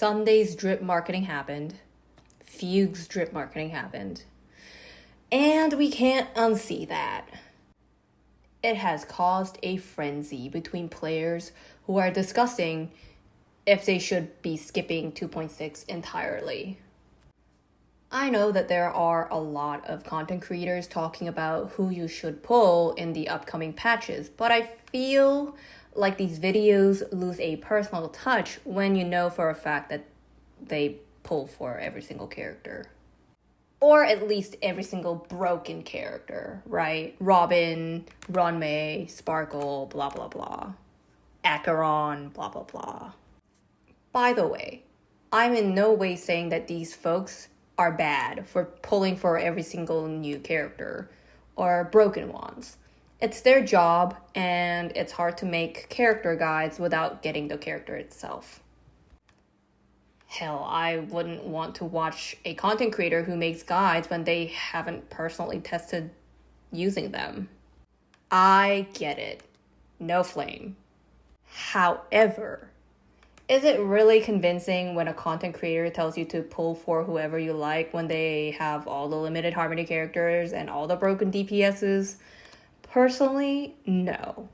Sunday's drip marketing happened. Fugue's drip marketing happened. And we can't unsee that. It has caused a frenzy between players who are discussing if they should be skipping 2.6 entirely. I know that there are a lot of content creators talking about who you should pull in the upcoming patches, but I feel like these videos lose a personal touch when you know for a fact that they pull for every single character. Or at least every single broken character, right? Robin, Runmei, Sparkle, blah blah blah. Acheron, blah blah blah. By the way, I'm in no way saying that these folks are bad for pulling for every single new character or broken ones. It's their job, and it's hard to make character guides without getting the character itself. Hell, I wouldn't want to watch a content creator who makes guides when they haven't personally tested using them. I get it. No flame. However, is it really convincing when a content creator tells you to pull for whoever you like when they have all the limited harmony characters and all the broken DPSs? Personally, no.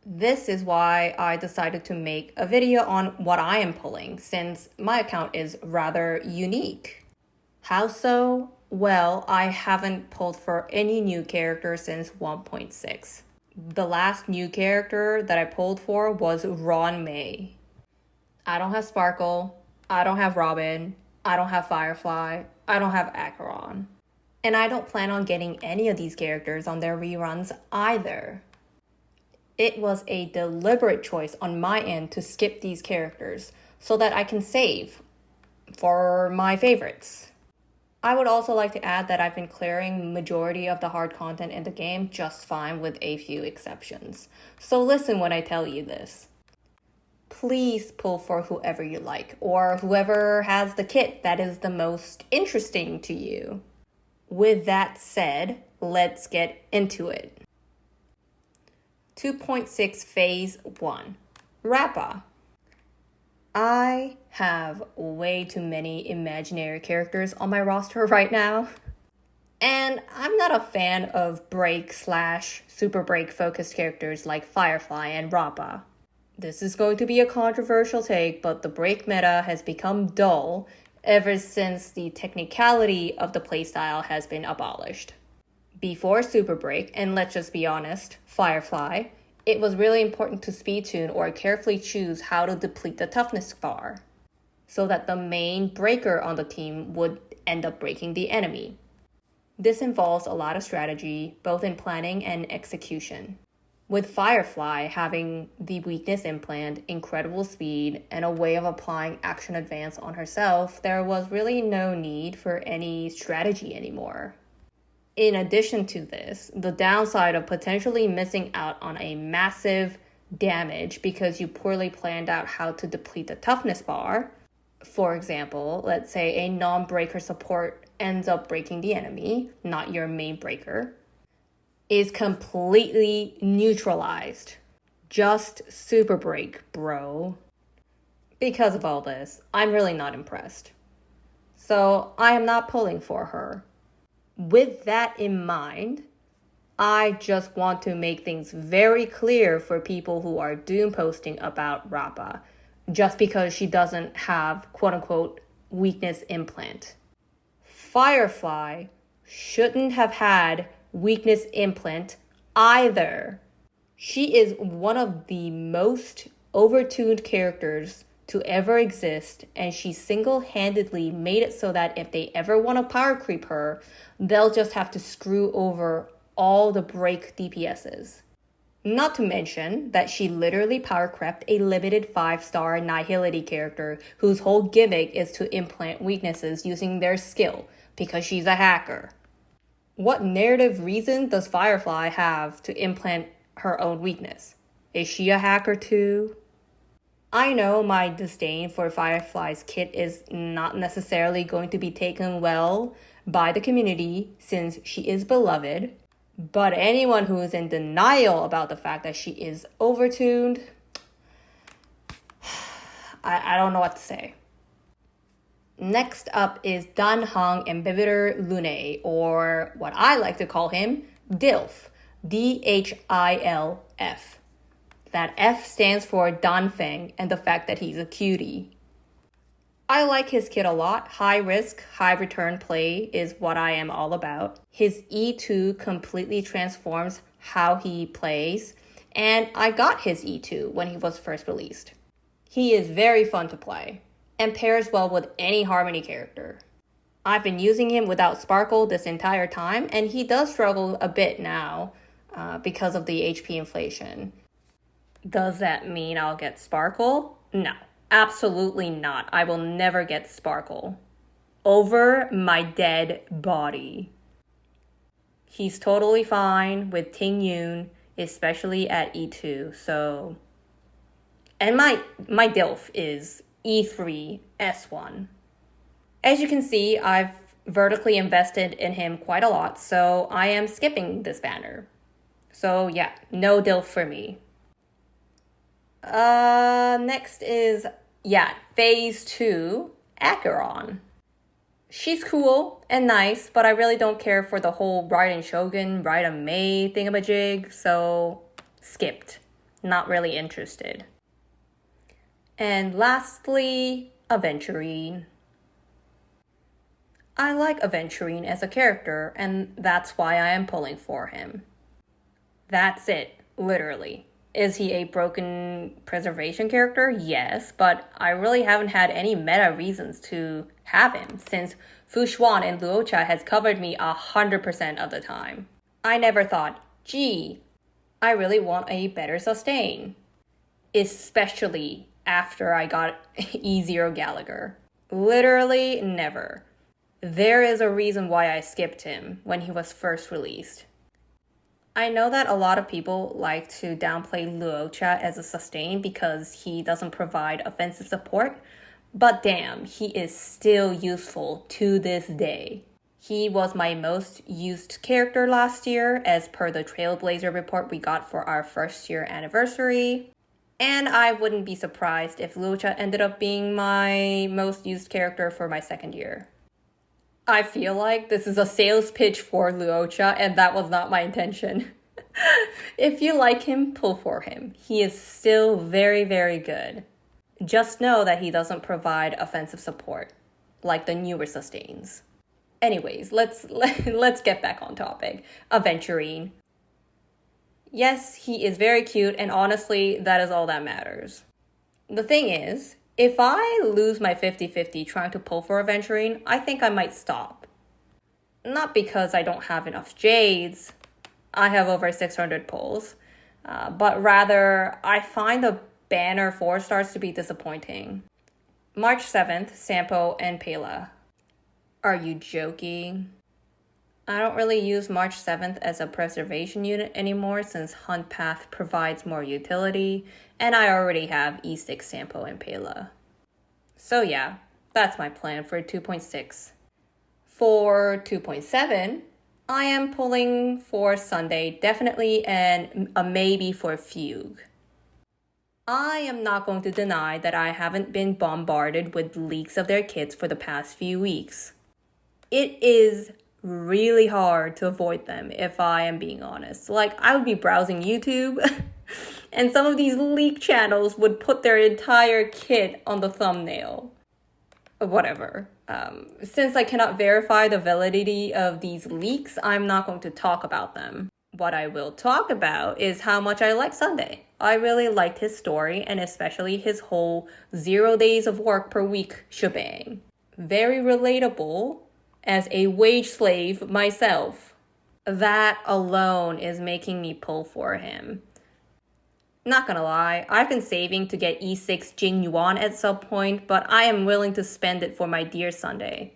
This is why I decided to make a video on what I am pulling, since my account is rather unique. How so? Well, I haven't pulled for any new character since 1.6. The last new character that I pulled for was Runmei. I don't have Sparkle, I don't have Robin, I don't have Firefly, I don't have Acheron. And I don't plan on getting any of these characters on their reruns either. It was a deliberate choice on my end to skip these characters so that I can save for my favorites. I would also like to add that I've been clearing majority of the hard content in the game just fine with a few exceptions. So listen when I tell you this. Please pull for whoever you like, or whoever has the kit that is the most interesting to you. With that said, let's get into it. 2.6 Phase 1. Rappa. I have way too many imaginary characters on my roster right now. And I'm not a fan of break/super break focused characters like Firefly and Rappa. This is going to be a controversial take, but the break meta has become dull ever since the technicality of the playstyle has been abolished. Before Super Break, and let's just be honest, Firefly, it was really important to speed tune or carefully choose how to deplete the toughness bar, so that the main breaker on the team would end up breaking the enemy. This involves a lot of strategy, both in planning and execution. With Firefly having the weakness implant, incredible speed, and a way of applying action advance on herself, there was really no need for any strategy anymore. In addition to this, the downside of potentially missing out on a massive damage because you poorly planned out how to deplete the toughness bar. For example, let's say a non-breaker support ends up breaking the enemy, not your main breaker, is completely neutralized. Just super break, bro. Because of all this, I'm really not impressed. So I am not pulling for her. With that in mind, I just want to make things very clear for people who are doom posting about Rappa, just because she doesn't have quote-unquote weakness implant. Firefly shouldn't have had weakness implant either. She is one of the most overtuned characters to ever exist, and she single-handedly made it so that if they ever want to power creep her, they'll just have to screw over all the break DPSs. Not to mention that she literally power crept a limited 5-star Nihility character whose whole gimmick is to implant weaknesses using their skill because she's a hacker. What narrative reason does Firefly have to implant her own weakness? Is she a hacker too? I know my disdain for Firefly's kit is not necessarily going to be taken well by the community since she is beloved, but anyone who is in denial about the fact that she is overtuned, I don't know what to say. Next up is Danhong Embittered Lune, or what I like to call him, DILF. DHILF. That F stands for Danfeng and the fact that he's a cutie. I like his kit a lot. High risk, high return play is what I am all about. His E2 completely transforms how he plays, and I got his E2 when he was first released. He is very fun to play and pairs well with any Harmony character. I've been using him without Sparkle this entire time, and he does struggle a bit now because of the HP inflation. Does that mean I'll get Sparkle? No, absolutely not. I will never get Sparkle. Over my dead body. He's totally fine with Ting Yun, especially at E2, so... And my DILF is E3 S1. As you can see, I've vertically invested in him quite a lot, so I am skipping this banner. So yeah, no DILF for me. Next is, Phase 2, Acheron. She's cool and nice, but I really don't care for the whole Raiden Shogun, Raiden Mei thingamajig, so skipped. Not really interested. And lastly, Aventurine. I like Aventurine as a character, and that's why I am pulling for him. That's it, literally. Is he a broken preservation character? Yes, but I really haven't had any meta reasons to have him, since Fu Xuan and Luocha has covered me 100% of the time. I never thought, gee, I really want a better sustain. Especially after I got E0 Gallagher. Literally never. There is a reason why I skipped him when he was first released. I know that a lot of people like to downplay Luocha as a sustain because he doesn't provide offensive support, but damn, he is still useful to this day. He was my most used character last year as per the Trailblazer report we got for our first year anniversary. And I wouldn't be surprised if Luocha ended up being my most used character for my second year. I feel like this is a sales pitch for Luocha, and that was not my intention. If you like him, pull for him. He is still very, very good. Just know that he doesn't provide offensive support, like the newer sustains. Anyways, let's get back on topic. Aventurine. Yes, he is very cute, and honestly, that is all that matters. The thing is, if I lose my 50-50 trying to pull for Aventurine, I think I might stop. Not because I don't have enough Jades, I have over 600 pulls, but rather I find the banner 4 stars to be disappointing. March 7th, Sampo and Pela. Are you joking? I don't really use March 7th as a preservation unit anymore since Hunt Path provides more utility, and I already have E6 Sampo and Pela. So yeah, that's my plan for 2.6. For 2.7, I am pulling for Sunday definitely and a maybe for Fugue. I am not going to deny that I haven't been bombarded with leaks of their kits for the past few weeks. It is really hard to avoid them if I am being honest. Like, I would be browsing YouTube and some of these leak channels would put their entire kit on the thumbnail. Whatever. Since I cannot verify the validity of these leaks, I'm not going to talk about them. What I will talk about is how much I like Sunday. I really liked his story and especially his whole 0 days of work per week shebang. Very relatable as a wage slave myself. That alone is making me pull for him. Not gonna lie, I've been saving to get E6 Jing Yuan at some point, but I am willing to spend it for my dear Sunday.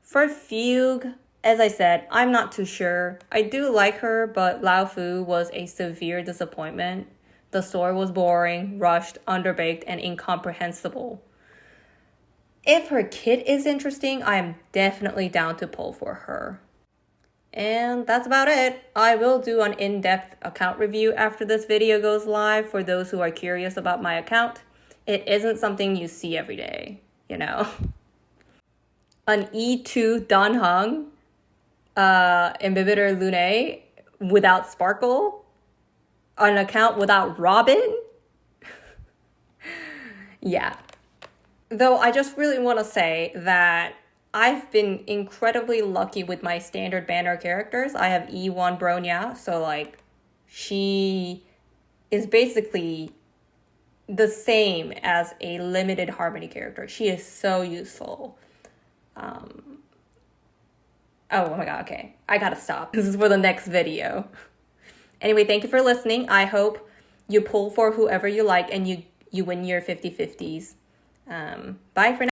For Fugue, as I said, I'm not too sure. I do like her, but Lao Fu was a severe disappointment. The story was boring, rushed, underbaked, and incomprehensible. If her kit is interesting, I am definitely down to pull for her. And that's about it. I will do an in-depth account review after this video goes live for those who are curious about my account. It isn't something you see every day, you know. an E2 Danheng Inhibitor Lune without Sparkle, an account without Robin. Yeah. Though I just really want to say that I've been incredibly lucky with my standard banner characters. I have E1 Bronya, so like she is basically the same as a limited Harmony character. She is so useful. Oh my god, okay. I gotta stop. This is for the next video. Anyway, thank you for listening. I hope you pull for whoever you like and you win your 50/50s. Bye for now.